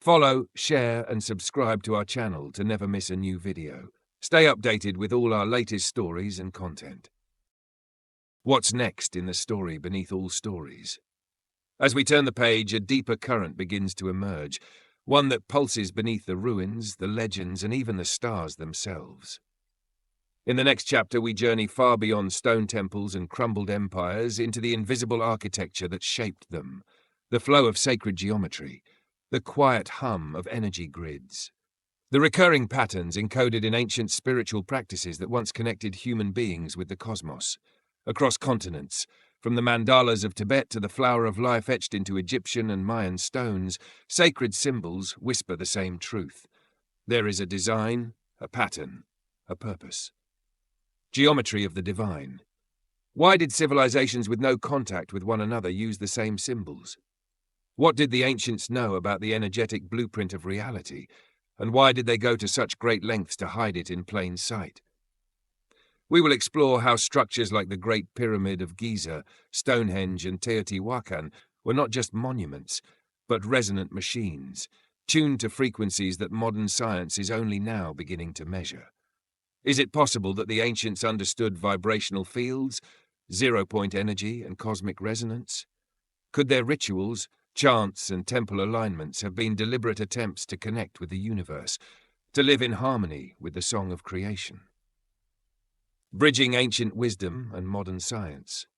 Follow, share, and subscribe to our channel to never miss a new video. Stay updated with all our latest stories and content. What's next in the story beneath all stories? As we turn the page, a deeper current begins to emerge, one that pulses beneath the ruins, the legends, and even the stars themselves. In the next chapter, we journey far beyond stone temples and crumbled empires into the invisible architecture that shaped them, the flow of sacred geometry, the quiet hum of energy grids, the recurring patterns encoded in ancient spiritual practices that once connected human beings with the cosmos. Across continents, from the mandalas of Tibet to the flower of life etched into Egyptian and Mayan stones, sacred symbols whisper the same truth. There is a design, a pattern, a purpose. Geometry of the divine. Why did civilizations with no contact with one another use the same symbols? What did the ancients know about the energetic blueprint of reality, and why did they go to such great lengths to hide it in plain sight? We will explore how structures like the Great Pyramid of Giza, Stonehenge, and Teotihuacan were not just monuments, but resonant machines, tuned to frequencies that modern science is only now beginning to measure. Is it possible that the ancients understood vibrational fields, zero-point energy, and cosmic resonance? Could their rituals, chants, and temple alignments have been deliberate attempts to connect with the universe, to live in harmony with the song of creation? Bridging ancient wisdom and modern science.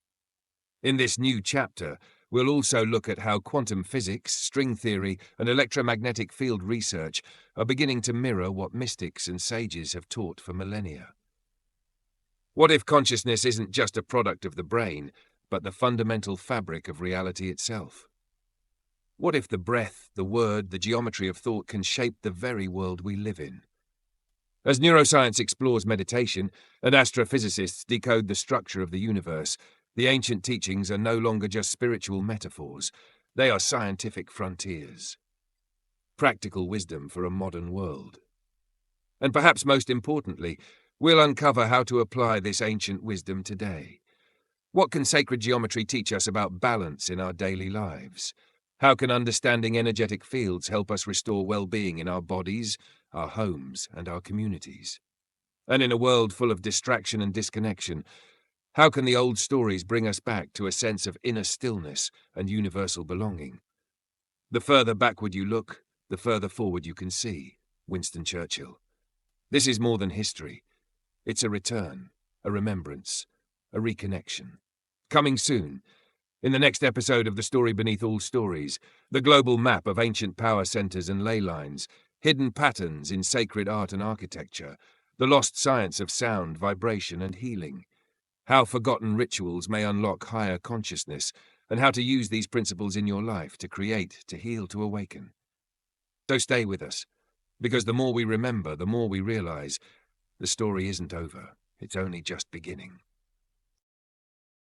In this new chapter, we'll also look at how quantum physics, string theory, and electromagnetic field research are beginning to mirror what mystics and sages have taught for millennia. What if consciousness isn't just a product of the brain, but the fundamental fabric of reality itself? What if the breath, the word, the geometry of thought can shape the very world we live in? As neuroscience explores meditation and astrophysicists decode the structure of the universe, the ancient teachings are no longer just spiritual metaphors, they are scientific frontiers. Practical wisdom for a modern world. And perhaps most importantly, we'll uncover how to apply this ancient wisdom today. What can sacred geometry teach us about balance in our daily lives? How can understanding energetic fields help us restore well-being in our bodies, our homes, and our communities? And in a world full of distraction and disconnection, how can the old stories bring us back to a sense of inner stillness and universal belonging? The further backward you look, the further forward you can see. Winston Churchill. This is more than history. It's a return, a remembrance, a reconnection. Coming soon, in the next episode of The Story Beneath All Stories, the global map of ancient power centers and ley lines, hidden patterns in sacred art and architecture, the lost science of sound, vibration, and healing, how forgotten rituals may unlock higher consciousness, and how to use these principles in your life to create, to heal, to awaken. So stay with us, because the more we remember, the more we realize the story isn't over, it's only just beginning.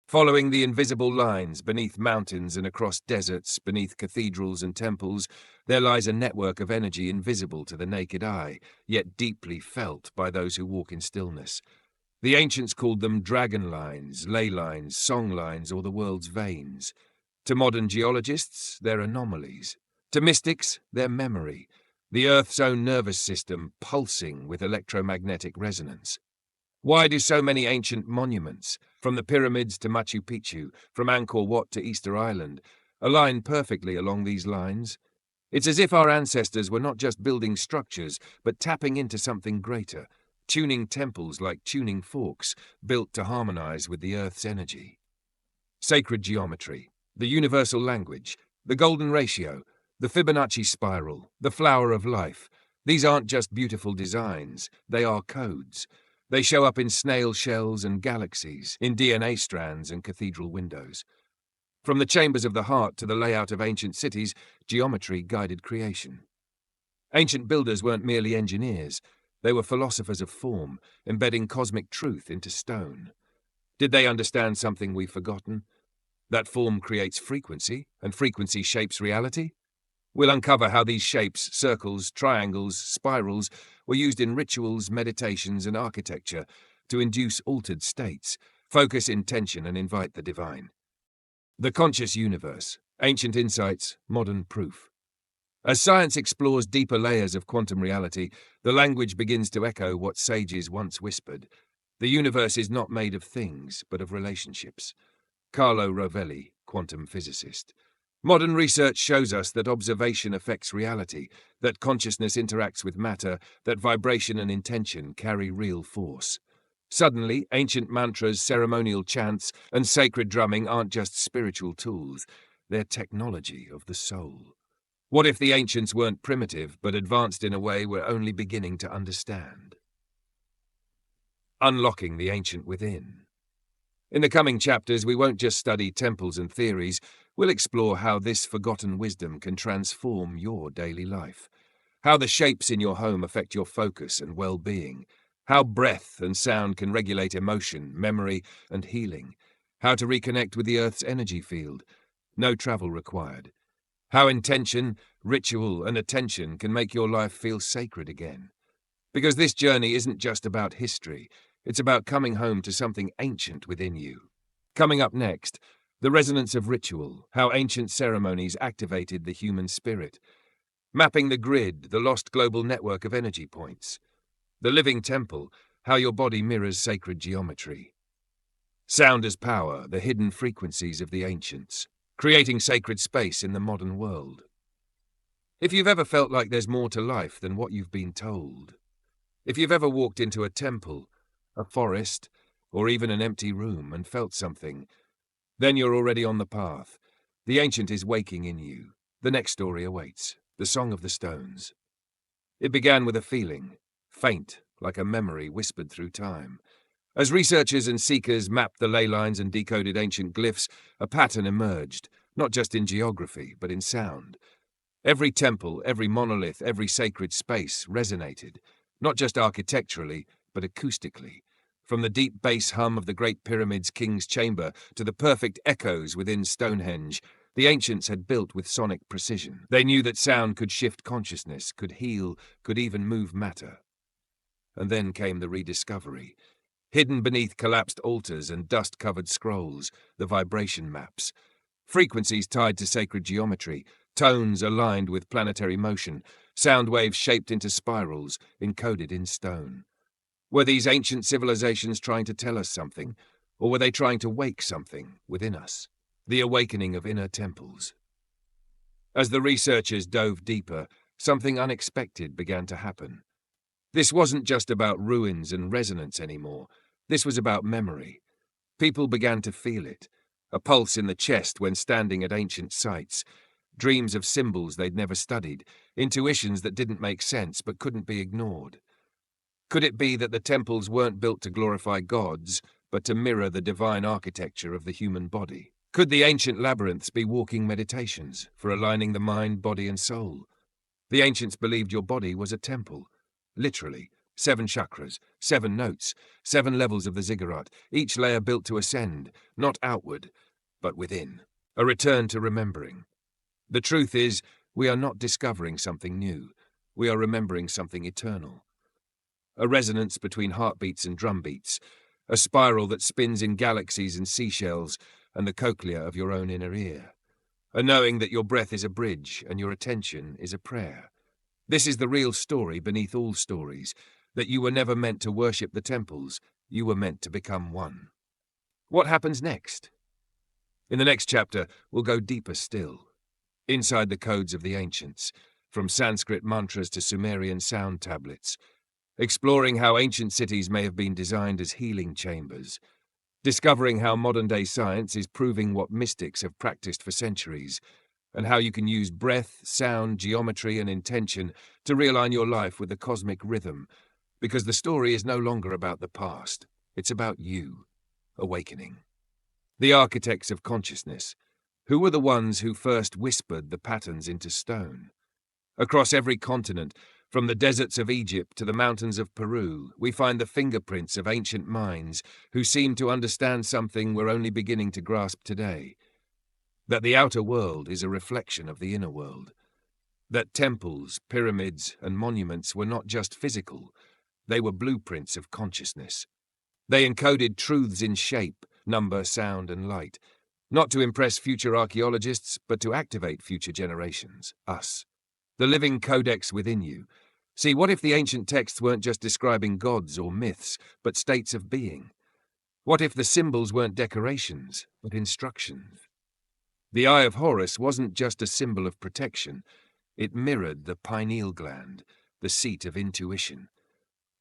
Following the invisible lines beneath mountains and across deserts, beneath cathedrals and temples, there lies a network of energy invisible to the naked eye, yet deeply felt by those who walk in stillness. The ancients called them dragon lines, ley lines, song lines, or the world's veins. To modern geologists, they're anomalies. To mystics, they're memory, the Earth's own nervous system pulsing with electromagnetic resonance. Why do so many ancient monuments, from the pyramids to Machu Picchu, from Angkor Wat to Easter Island, align perfectly along these lines? It's as if our ancestors were not just building structures, but tapping into something greater, tuning temples like tuning forks, built to harmonize with the Earth's energy. Sacred geometry, the universal language, the golden ratio, the Fibonacci spiral, the flower of life. These aren't just beautiful designs, they are codes. They show up in snail shells and galaxies, in DNA strands and cathedral windows. From the chambers of the heart to the layout of ancient cities, geometry guided creation. Ancient builders weren't merely engineers, they were philosophers of form, embedding cosmic truth into stone. Did they understand something we've forgotten? That form creates frequency, and frequency shapes reality? We'll uncover how these shapes, circles, triangles, spirals, were used in rituals, meditations, and architecture to induce altered states, focus intention, and invite the divine. The conscious universe, ancient insights, modern proof. As science explores deeper layers of quantum reality, the language begins to echo what sages once whispered. The universe is not made of things, but of relationships. Carlo Rovelli, quantum physicist. Modern research shows us that observation affects reality, that consciousness interacts with matter, that vibration and intention carry real force. Suddenly, ancient mantras, ceremonial chants, and sacred drumming aren't just spiritual tools, they're technology of the soul. What if the ancients weren't primitive, but advanced in a way we're only beginning to understand? Unlocking the ancient within. In the coming chapters, we won't just study temples and theories, we'll explore how this forgotten wisdom can transform your daily life, how the shapes in your home affect your focus and well-being, how breath and sound can regulate emotion, memory, and healing, how to reconnect with the Earth's energy field, no travel required, how intention, ritual, and attention can make your life feel sacred again. Because this journey isn't just about history, it's about coming home to something ancient within you. Coming up next, the resonance of ritual, how ancient ceremonies activated the human spirit. Mapping the grid, the lost global network of energy points. The living temple, how your body mirrors sacred geometry. Sound as power, the hidden frequencies of the ancients, creating sacred space in the modern world. If you've ever felt like there's more to life than what you've been told, if you've ever walked into a temple, a forest, or even an empty room and felt something, then you're already on the path. The ancient is waking in you. The next story awaits, the Song of the Stones. It began with a feeling, faint, like a memory whispered through time. As researchers and seekers mapped the ley lines and decoded ancient glyphs, a pattern emerged, not just in geography, but in sound. Every temple, every monolith, every sacred space resonated, not just architecturally, but acoustically. From the deep bass hum of the Great Pyramid's King's Chamber to the perfect echoes within Stonehenge, the ancients had built with sonic precision. They knew that sound could shift consciousness, could heal, could even move matter. And then came the rediscovery. Hidden beneath collapsed altars and dust-covered scrolls, the vibration maps. Frequencies tied to sacred geometry, tones aligned with planetary motion, sound waves shaped into spirals, encoded in stone. Were these ancient civilizations trying to tell us something, or were they trying to wake something within us? The awakening of inner temples. As the researchers dove deeper, something unexpected began to happen. This wasn't just about ruins and resonance anymore. This was about memory. People began to feel it, a pulse in the chest when standing at ancient sites, dreams of symbols they'd never studied, intuitions that didn't make sense but couldn't be ignored. Could it be that the temples weren't built to glorify gods, but to mirror the divine architecture of the human body? Could the ancient labyrinths be walking meditations for aligning the mind, body, and soul? The ancients believed your body was a temple. Literally, 7 chakras, 7 notes, 7 levels of the ziggurat, each layer built to ascend, not outward, but within. A return to remembering. The truth is, we are not discovering something new. We are remembering something eternal. A resonance between heartbeats and drumbeats, a spiral that spins in galaxies and seashells and the cochlea of your own inner ear. A knowing that your breath is a bridge and your attention is a prayer. This is the real story beneath all stories, that you were never meant to worship the temples, you were meant to become one. What happens next? In the next chapter, we'll go deeper still. Inside the codes of the ancients, from Sanskrit mantras to Sumerian sound tablets, exploring how ancient cities may have been designed as healing chambers, discovering how modern-day science is proving what mystics have practiced for centuries, and how you can use breath, sound, geometry, and intention to realign your life with the cosmic rhythm, because the story is no longer about the past, it's about you, awakening. The architects of consciousness. Who were the ones who first whispered the patterns into stone? Across every continent, from the deserts of Egypt to the mountains of Peru, we find the fingerprints of ancient minds who seem to understand something we're only beginning to grasp today. That the outer world is a reflection of the inner world. That temples, pyramids, and monuments were not just physical, they were blueprints of consciousness. They encoded truths in shape, number, sound, and light, not to impress future archaeologists, but to activate future generations, us. the living codex within you. See, what if the ancient texts weren't just describing gods or myths, but states of being? What if the symbols weren't decorations, but instructions? The Eye of Horus wasn't just a symbol of protection. It mirrored the pineal gland, the seat of intuition.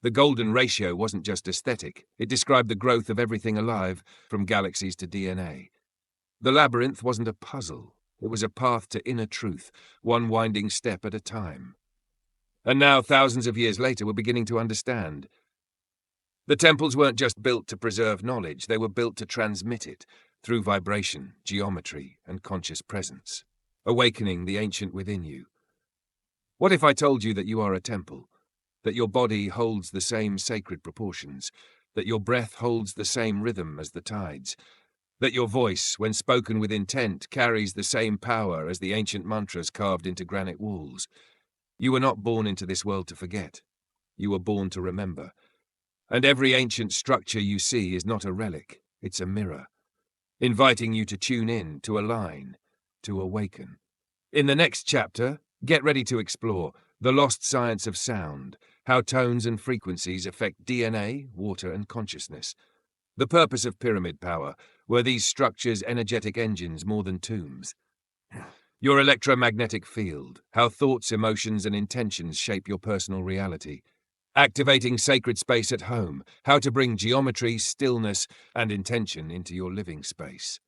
The golden ratio wasn't just aesthetic. It described the growth of everything alive, from galaxies to DNA. The labyrinth wasn't a puzzle. It was a path to inner truth, one winding step at a time. And now, thousands of years later, we're beginning to understand. The temples weren't just built to preserve knowledge, they were built to transmit it, through vibration, geometry, and conscious presence, awakening the ancient within you. What if I told you that you are a temple, that your body holds the same sacred proportions, that your breath holds the same rhythm as the tides, that your voice, when spoken with intent, carries the same power as the ancient mantras carved into granite walls? You were not born into this world to forget. You were born to remember. And every ancient structure you see is not a relic, it's a mirror, inviting you to tune in, to align, to awaken. In the next chapter, get ready to explore the lost science of sound, how tones and frequencies affect DNA, water, and consciousness. The purpose of pyramid power, were these structures energetic engines more than tombs? Your electromagnetic field, how thoughts, emotions, and intentions shape your personal reality. Activating sacred space at home, how to bring geometry, stillness, and intention into your living space.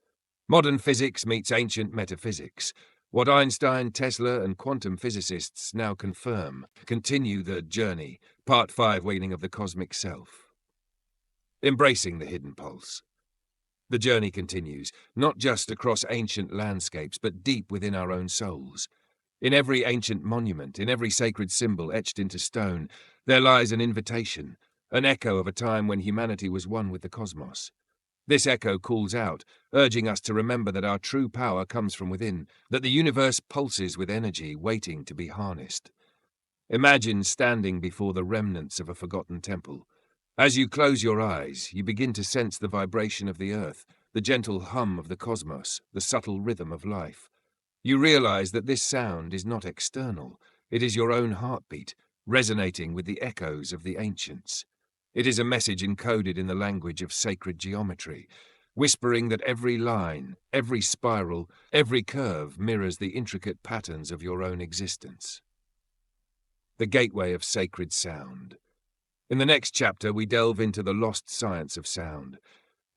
Modern physics meets ancient metaphysics. What Einstein, Tesla, and quantum physicists now confirm. Continue the journey. Part 5, Waning of the Cosmic Self. Embracing the hidden pulse. The journey continues, not just across ancient landscapes, but deep within our own souls. In every ancient monument, in every sacred symbol etched into stone, there lies an invitation, an echo of a time when humanity was one with the cosmos. This echo calls out, urging us to remember that our true power comes from within, that the universe pulses with energy waiting to be harnessed. Imagine standing before the remnants of a forgotten temple. As you close your eyes, you begin to sense the vibration of the earth, the gentle hum of the cosmos, the subtle rhythm of life. You realize that this sound is not external. It is your own heartbeat, resonating with the echoes of the ancients. It is a message encoded in the language of sacred geometry, whispering that every line, every spiral, every curve mirrors the intricate patterns of your own existence. The gateway of sacred sound. In the next chapter, we delve into the lost science of sound.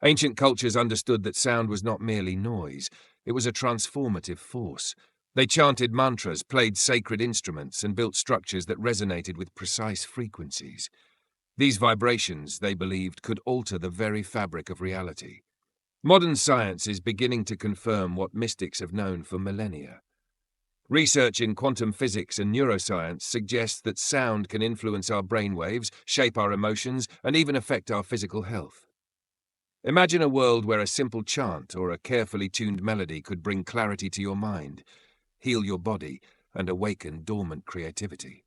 Ancient cultures understood that sound was not merely noise, it was a transformative force. They chanted mantras, played sacred instruments, and built structures that resonated with precise frequencies. These vibrations, they believed, could alter the very fabric of reality. Modern science is beginning to confirm what mystics have known for millennia. Research in quantum physics and neuroscience suggests that sound can influence our brainwaves, shape our emotions, and even affect our physical health. Imagine a world where a simple chant or a carefully tuned melody could bring clarity to your mind, heal your body, and awaken dormant creativity.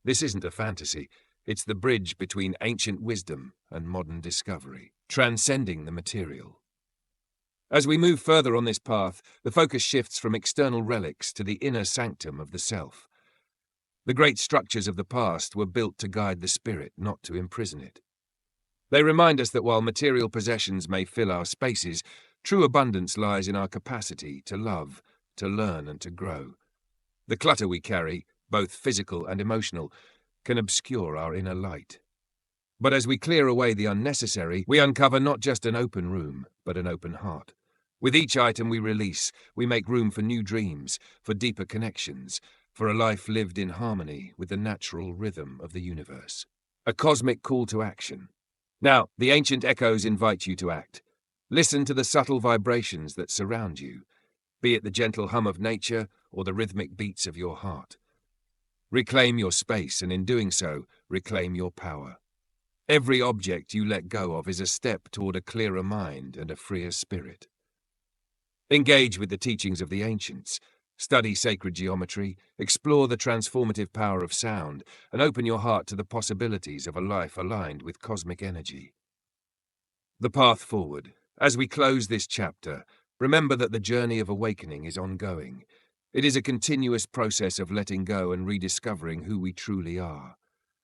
This isn't a fantasy, it's the bridge between ancient wisdom and modern discovery, transcending the material. As we move further on this path, the focus shifts from external relics to the inner sanctum of the self. The great structures of the past were built to guide the spirit, not to imprison it. They remind us that while material possessions may fill our spaces, true abundance lies in our capacity to love, to learn, and to grow. The clutter we carry, both physical and emotional, can obscure our inner light. But as we clear away the unnecessary, we uncover not just an open room, but an open heart. With each item we release, we make room for new dreams, for deeper connections, for a life lived in harmony with the natural rhythm of the universe. A cosmic call to action. Now, the ancient echoes invite you to act. Listen to the subtle vibrations that surround you, be it the gentle hum of nature or the rhythmic beats of your heart. Reclaim your space, and in doing so, reclaim your power. Every object you let go of is a step toward a clearer mind and a freer spirit. Engage with the teachings of the ancients. Study sacred geometry, explore the transformative power of sound, and open your heart to the possibilities of a life aligned with cosmic energy. The path forward. As we close this chapter, remember that the journey of awakening is ongoing. It is a continuous process of letting go and rediscovering who we truly are.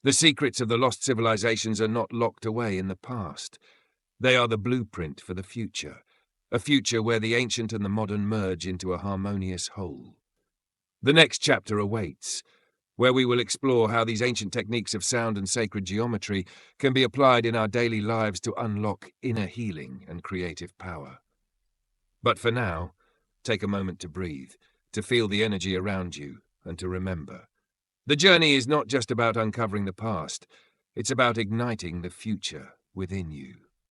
The secrets of the lost civilizations are not locked away in the past. They are the blueprint for the future, a future where the ancient and the modern merge into a harmonious whole. The next chapter awaits, where we will explore how these ancient techniques of sound and sacred geometry can be applied in our daily lives to unlock inner healing and creative power. But for now, take a moment to breathe, to feel the energy around you, and to remember. The journey is not just about uncovering the past, it's about igniting the future within you.